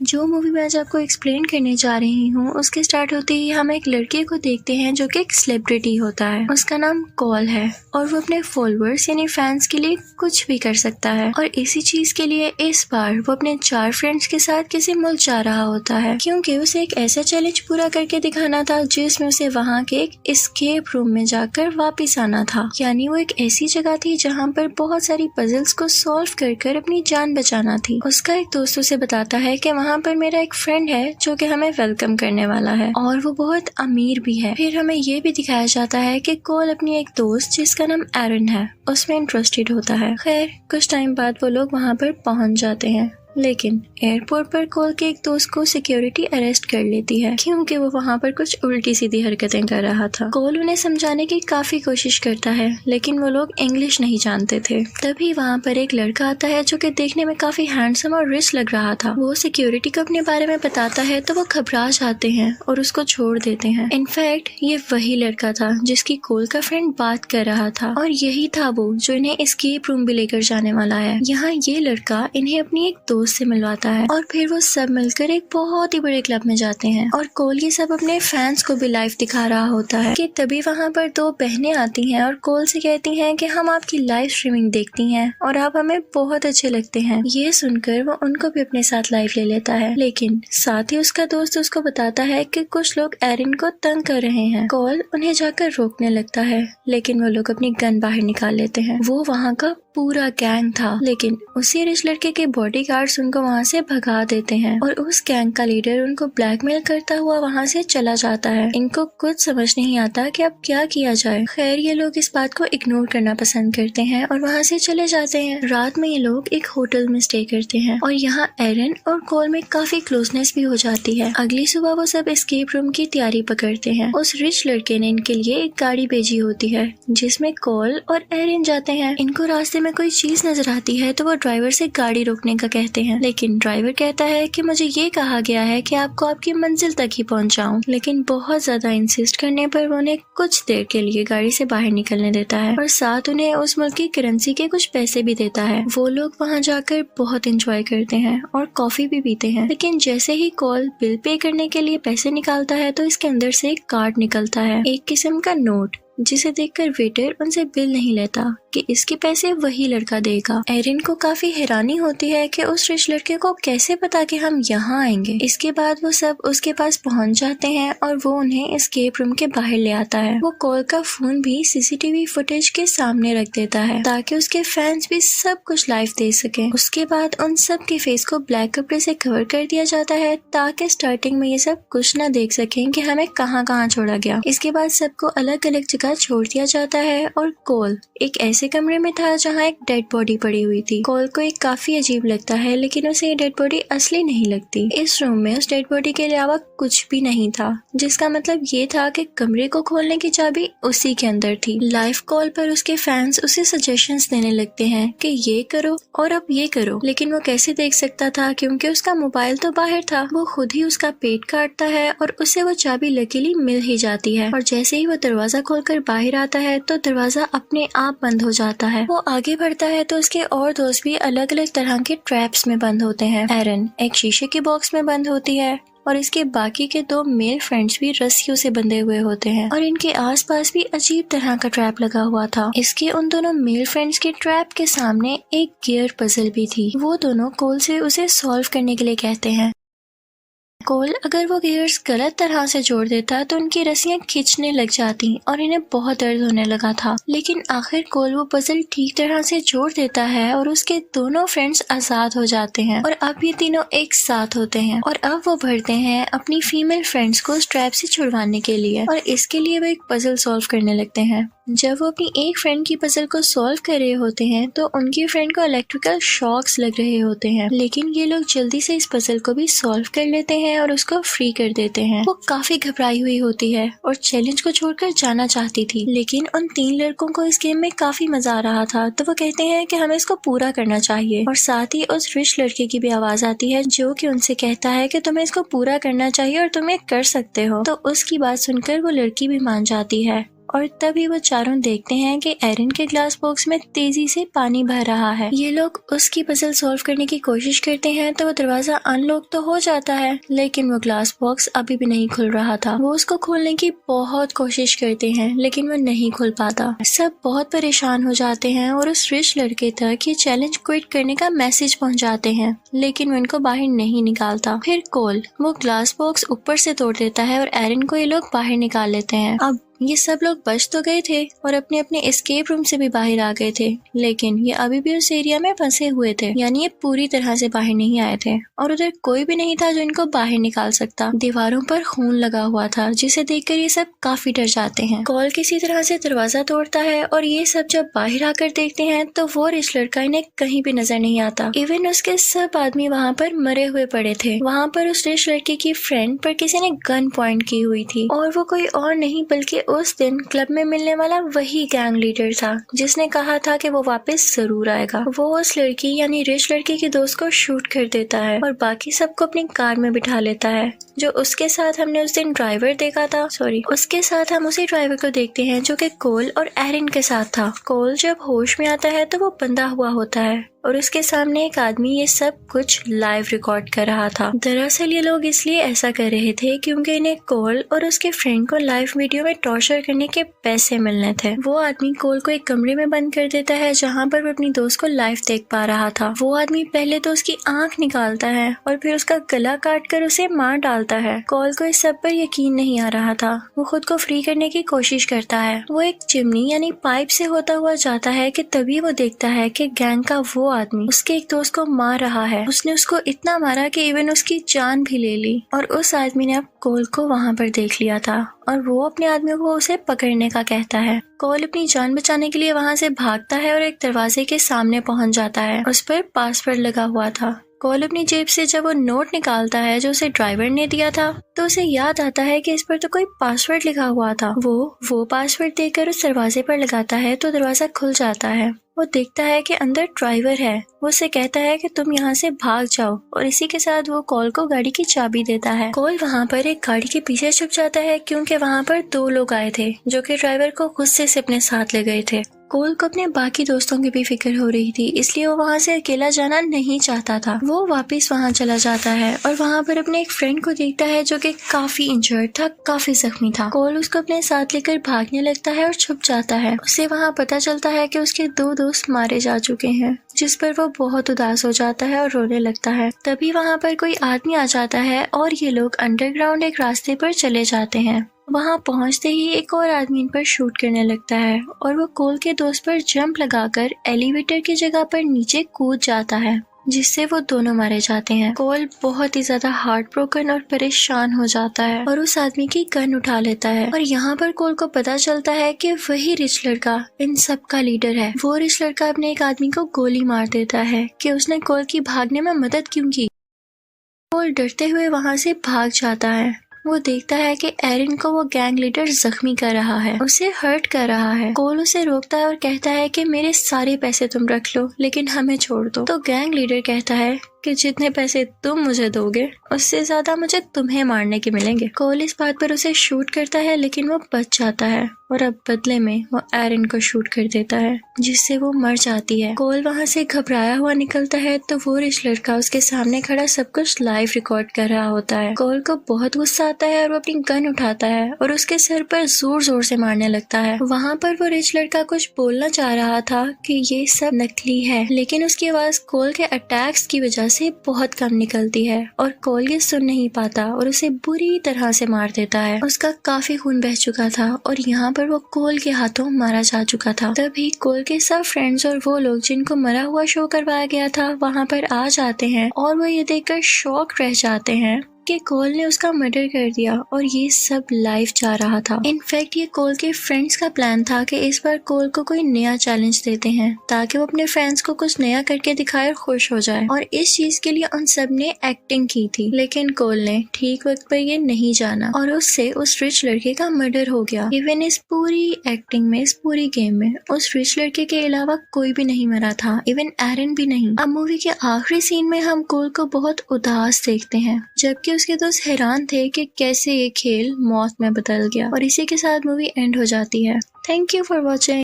जो मूवी मैं आज आपको एक्सप्लेन करने जा रही हूँ उसके स्टार्ट होते ही हम एक लड़के को देखते हैं जो कि एक सेलिब्रिटी होता है। उसका नाम कॉल है और वो अपने फॉलोअर्स यानी फैंस के लिए कुछ भी कर सकता है और इसी चीज के लिए इस बार वो अपने 4 फ्रेंड्स के साथ किसी मुल्क जा रहा होता है क्योंकि उसे एक ऐसा चैलेंज पूरा करके दिखाना था जिसमें उसे वहाँ के एक एस्केप रूम में जाकर वापिस आना था। यानी वो एक ऐसी जगह थी जहाँ पर बहुत सारी पजल्स को सॉल्व कर अपनी जान बचाना थी। उसका एक दोस्त उसे बताता है कि वहाँ पर मेरा एक फ्रेंड है जो कि हमें वेलकम करने वाला है और वो बहुत अमीर भी है। फिर हमें ये भी दिखाया जाता है कि कॉल अपनी एक दोस्त जिसका नाम एरन है उसमें इंटरेस्टेड होता है। खैर कुछ टाइम बाद वो लोग वहाँ पर पहुँच जाते हैं लेकिन एयरपोर्ट पर कॉल के एक दोस्त को सिक्योरिटी अरेस्ट कर लेती है क्योंकि वो वहाँ पर कुछ उल्टी सीधी हरकतें कर रहा था। कॉल उन्हें समझाने की काफी कोशिश करता है लेकिन वो लोग इंग्लिश नहीं जानते थे। तभी वहाँ पर एक लड़का आता है जो कि देखने में काफी हैंडसम और रिच लग रहा था। वो सिक्योरिटी को अपने बारे में बताता है तो वो घबरा जाते हैं और उसको छोड़ देते हैं। इनफैक्ट ये वही लड़का था जिसकी कॉल का फ्रेंड बात कर रहा था और यही था वो जो इन्हें एस्केप रूम भी लेकर जाने वाला है। यहाँ ये लड़का इन्हें अपनी एक दोस्त से मिलवाता है और फिर वो सब मिलकर एक बहुत ही बड़े क्लब में जाते हैं और कोल ये सब अपने फैंस को भी लाइव दिखा रहा होता है कि तभी वहाँ पर 2 बहनें आती हैं और कोल से कहती हैं कि हम आपकी लाइव स्ट्रीमिंग देखती हैं और आप हमें बहुत अच्छे लगते हैं। ये सुनकर वो उनको भी अपने साथ लाइव ले लेता है लेकिन साथ ही उसका दोस्त उसको बताता है कि कुछ लोग एरिन को तंग कर रहे हैं। कोल उन्हें जाकर रोकने लगता है लेकिन वो लोग अपनी गन बाहर निकाल लेते हैं। वो वहाँ का पूरा गैंग था लेकिन उसी रिच लड़के के बॉडीगार्ड्स उनको वहाँ से भगा देते हैं और उस गैंग का लीडर उनको ब्लैकमेल करता हुआ वहाँ से चला जाता है। इनको कुछ समझ नहीं आता कि अब क्या किया जाए। खैर ये लोग इस बात को इग्नोर करना पसंद करते हैं और वहाँ से चले जाते हैं। रात में ये लोग एक होटल में स्टे करते हैं और यहाँ एरन और कॉल में काफी क्लोजनेस भी हो जाती है। अगली सुबह वो सब एस्केप रूम की तैयारी पकड़ते हैं। उस रिच लड़के ने इनके लिए एक गाड़ी भेजी होती है जिसमें कॉल और एरन जाते हैं। इनको रास्ते में कोई चीज नजर आती है तो वो ड्राइवर से गाड़ी रोकने का कहते हैं लेकिन ड्राइवर कहता है कि मुझे ये कहा गया है कि आपको आपकी मंजिल तक ही पहुंचाऊं। लेकिन बहुत ज्यादा इंसिस्ट करने पर वो उन्हें कुछ देर के लिए गाड़ी से बाहर निकलने देता है और साथ उन्हें उस मुल्क की करेंसी के कुछ पैसे भी देता है। वो लोग वहाँ जाकर बहुत एंजॉय करते हैं और कॉफी भी पीते हैं लेकिन जैसे ही कॉल बिल पे करने के लिए पैसे निकालता है तो इसके अंदर से एक कार्ड निकलता है, एक किस्म का नोट, जिसे देखकर वेटर उनसे बिल नहीं लेता कि इसके पैसे वही लड़का देगा। एरिन को काफी हैरानी होती है कि उस रिच लड़के को कैसे पता कि हम यहाँ आएंगे। इसके बाद वो सब उसके पास पहुँच जाते हैं और वो उन्हें एस्केप रूम के बाहर ले आता है। वो कॉल का फोन भी सीसीटीवी फुटेज के सामने रख देता है ताकि उसके फैंस भी सब कुछ लाइव देख सके। उसके बाद उन सब के फेस को ब्लैक कपड़े से कवर कर दिया जाता है ताकि स्टार्टिंग में ये सब कुछ न देख सकें कि हमें कहाँ कहाँ छोड़ा गया। इसके बाद सबको अलग अलग जगह छोड़ दिया जाता है और कॉल एक ऐसे कमरे में था जहाँ एक डेड बॉडी पड़ी हुई थी। कॉल को एक काफी अजीब लगता है लेकिन उसे ये डेड बॉडी असली नहीं लगती। इस रूम में उस डेड बॉडी के अलावा कुछ भी नहीं था जिसका मतलब ये था कि कमरे को खोलने की चाबी उसी के अंदर थी। लाइव कॉल पर उसके फैंस उसे सजेशंस देने लगते हैं कि ये करो और अब ये करो लेकिन वो कैसे देख सकता था क्योंकि उसका मोबाइल तो बाहर था। वो खुद ही उसका पेट काटता है और उसे वो चाबी लकीली मिल ही जाती है और जैसे ही वो दरवाजा खोलकर बाहर आता है तो दरवाजा अपने आप बंद हो जाता है। वो आगे बढ़ता है तो उसके और दोस्त भी अलग अलग तरह के ट्रैप्स में बंद होते हैं। एरन एक शीशे के बॉक्स में बंद होती है और इसके बाकी के 2 मेल फ्रेंड्स भी रस्सियों से बंधे हुए होते हैं और इनके आसपास भी अजीब तरह का ट्रैप लगा हुआ था। इसके उन दोनों मेल फ्रेंड्स के ट्रैप के सामने एक गियर पजल भी थी। वो दोनों कॉल से उसे सॉल्व करने के लिए कहते हैं। कॉल अगर वो गियर्स गलत तरह से जोड़ देता तो उनकी रस्सियां खींचने लग जाती और इन्हें बहुत दर्द होने लगा था लेकिन आखिर कॉल वो पजल ठीक तरह से जोड़ देता है और उसके दोनों फ्रेंड्स आजाद हो जाते हैं और अब ये तीनों एक साथ होते हैं और अब वो बढ़ते हैं अपनी फीमेल फ्रेंड्स को स्ट्रैप से छुड़वाने के लिए और इसके लिए वो एक पजल सॉल्व करने लगते हैं। जब वो अपनी एक फ्रेंड की पजल को सॉल्व कर रहे होते हैं तो उनकी फ्रेंड को इलेक्ट्रिकल शॉक्स लग रहे होते हैं लेकिन ये लोग जल्दी से इस पजल को भी सॉल्व कर लेते हैं और उसको फ्री कर देते हैं। वो काफी घबराई हुई होती है और चैलेंज को छोड़कर जाना चाहती थी लेकिन उन 3 लड़कों को इस गेम में काफी मजा आ रहा था तो वो कहते हैं कि हमें इसको पूरा करना चाहिए और साथ ही उस रिच लड़के की भी आवाज आती है जो कि उनसे कहता है कि तुम्हें इसको पूरा करना चाहिए और तुम ये कर सकते हो। तो उसकी बात सुनकर वो लड़की भी मान जाती है और तभी वो चारों देखते हैं कि एरिन के ग्लास बॉक्स में तेजी से पानी भर रहा है। ये लोग उसकी पजल सॉल्व करने की कोशिश करते हैं तो वो दरवाजा अनलॉक तो हो जाता है, लेकिन वो ग्लास बॉक्स अभी भी नहीं खुल रहा था। वो उसको खोलने की बहुत कोशिश करते हैं लेकिन वो नहीं खुल पाता। सब बहुत परेशान हो जाते हैं और उस रिच लड़के तक ये चैलेंज क्विट करने का मैसेज पहुंचाते हैं, लेकिन वो इनको बाहर नहीं निकालता। फिर कोल वो ग्लास बॉक्स ऊपर से तोड़ देता है और एरिन को ये लोग बाहर निकाल लेते हैं। अब ये सब लोग बच तो गए थे और अपने अपने एस्केप रूम से भी बाहर आ गए थे, लेकिन ये अभी भी उस एरिया में फंसे हुए थे, यानी ये पूरी तरह से बाहर नहीं आए थे और उधर कोई भी नहीं था जो इनको बाहर निकाल सकता। दीवारों पर खून लगा हुआ था जिसे देखकर ये सब काफी डर जाते हैं। कॉल किसी तरह से दरवाजा तोड़ता है और ये सब जब बाहर आकर देखते हैं तो वो रिच लड़का इन्हें कहीं भी नजर नहीं आता। इवन उसके सब आदमी वहाँ पर मरे हुए पड़े थे। वहाँ पर उस रिच लड़के की फ्रेंड पर किसी ने गन पॉइंट की हुई थी और वो कोई और नहीं बल्कि उस दिन क्लब में मिलने वाला वही गैंग लीडर था जिसने कहा था कि वो वापस जरूर आएगा। वो उस लड़की यानी रिच लड़की के दोस्त को शूट कर देता है और बाकी सबको अपनी कार में बिठा लेता है। जो उसके साथ हमने उस दिन ड्राइवर देखा था, उसके साथ हम उसी ड्राइवर को देखते हैं जो कि कोल और एरिन के साथ था। कोल जब होश में आता है तो वो बंधा हुआ होता है और उसके सामने एक आदमी ये सब कुछ लाइव रिकॉर्ड कर रहा था। दरअसल ये लोग इसलिए ऐसा कर रहे थे क्योंकि इन्हें कोल और उसके फ्रेंड को लाइव वीडियो में टॉर्चर करने के पैसे मिलने थे। वो आदमी कोल को एक कमरे में बंद कर देता है जहाँ पर वो अपनी दोस्त को लाइव देख पा रहा था। वो आदमी पहले तो उसकी आंख निकालता है और फिर उसका गला काट कर उसे मार डालता है। कोल को इस सब पर यकीन नहीं आ रहा था। वो खुद को फ्री करने की कोशिश करता है। वो एक चिमनी यानी पाइप से होता हुआ जाता है कि तभी वो देखता है कि गैंग का वो आदमी उसके एक दोस्त को मार रहा है। उसने उसको इतना मारा कि इवन उसकी जान भी ले ली और उस आदमी ने अब कोल को वहाँ पर देख लिया था और वो अपने आदमियों को उसे पकड़ने का कहता है। कोल अपनी जान बचाने के लिए वहाँ से भागता है और एक दरवाजे के सामने पहुँच जाता है। उस पर पासवर्ड लगा हुआ था। कोल अपनी जेब से जब वो नोट निकालता है जो उसे ड्राइवर ने दिया था तो उसे याद आता है कि इस पर तो कोई पासवर्ड लिखा हुआ था। वो पासवर्ड देकर उस दरवाजे पर लगाता है तो दरवाजा खुल जाता है। वो देखता है कि अंदर ड्राइवर है। वो उसे कहता है कि तुम यहाँ से भाग जाओ और इसी के साथ वो कोल को गाड़ी की चाबी देता है। कोल वहाँ पर एक गाड़ी के पीछे छुप जाता है क्योंकि वहाँ पर 2 लोग आए थे जो कि ड्राइवर को गुस्से से अपने साथ ले गए थे। कोल को अपने बाकी दोस्तों की भी फिक्र हो रही थी, इसलिए वो वहाँ से अकेला जाना नहीं चाहता था। वो वापस वहाँ चला जाता है और वहाँ पर अपने एक फ्रेंड को देखता है जो कि काफी इंजर्ड था, काफी जख्मी था। कोल उसको अपने साथ लेकर भागने लगता है और छुप जाता है। उसे वहाँ पता चलता है कि उसके 2 दोस्त मारे जा चुके हैं, जिस पर वो बहुत उदास हो जाता है और रोने लगता है। तभी वहाँ पर कोई आदमी आ जाता है और ये लोग अंडरग्राउंड एक रास्ते पर चले जाते हैं। वहाँ पहुँचते ही एक और आदमी इन पर शूट करने लगता है और वो कोल के दोस्त पर जंप लगाकर एलिवेटर की जगह पर नीचे कूद जाता है, जिससे वो दोनों मारे जाते हैं। कोल बहुत ही ज्यादा हार्ट ब्रोकन और परेशान हो जाता है और उस आदमी की गन उठा लेता है और यहाँ पर कोल को पता चलता है कि वही रिच लड़का इन सब का लीडर है। वो रिच लड़का अपने एक आदमी को गोली मार देता है कि उसने कोल की भागने में मदद क्यों की। कोल डरते हुए वहाँ से भाग जाता है। वो देखता है कि एरिन को वो गैंग लीडर जख्मी कर रहा है, उसे हर्ट कर रहा है। कोल उसे रोकता है और कहता है कि मेरे सारे पैसे तुम रख लो लेकिन हमें छोड़ दो। तो गैंग लीडर कहता है कि जितने पैसे तुम मुझे दोगे उससे ज्यादा मुझे तुम्हें मारने के मिलेंगे। कोल इस बात पर उसे शूट करता है लेकिन वो बच जाता है और अब बदले में वो एरिन को शूट कर देता है जिससे वो मर जाती है। कोल वहाँ से घबराया हुआ निकलता है तो वो रिच लड़का उसके सामने खड़ा सब कुछ लाइव रिकॉर्ड कर रहा होता है। कोल को बहुत गुस्सा आता है और वो अपनी गन उठाता है और उसके सर पर जोर जोर से मारने लगता है। वहाँ पर वो रिच लड़का कुछ बोलना चाह रहा था कि ये सब नकली है, लेकिन उसकी आवाज कोल के अटैक्स की वजह से बहुत कम निकलती है और कोल ये सुन नहीं पाता और उसे बुरी तरह से मार देता है। उसका काफी खून बह चुका था और यहाँ पर वो कोल के हाथों मारा जा चुका था। तभी कोल के सब फ्रेंड्स और वो लोग जिनको मरा हुआ शो करवाया गया था वहाँ पर आ जाते हैं और वो ये देखकर शॉक रह जाते हैं कि कोल ने उसका मर्डर कर दिया और ये सब लाइव जा रहा था। इनफैक्ट ये कोल के फ्रेंड्स का प्लान था कि इस बार कोल को कोई नया चैलेंज देते हैं ताकि वो अपने फ्रेंड्स को कुछ नया करके दिखाए और खुश हो जाए, और इस चीज के लिए उन सब ने एक्टिंग की थी। लेकिन कोल ने ठीक वक्त पर ये नहीं जाना और उससे उस रिच लड़के का मर्डर हो गया। इवन इस पूरी एक्टिंग में, इस पूरी गेम में उस रिच लड़के के अलावा कोई भी नहीं मरा था, इवन एरिन भी नहीं। अब मूवी के आखिरी सीन में हम कोल को बहुत उदास देखते हैं जबकि उसके दोस्त हैरान थे कि कैसे ये खेल मौत में बदल गया। और इसी के साथ मूवी एंड हो जाती है। Thank you for watching.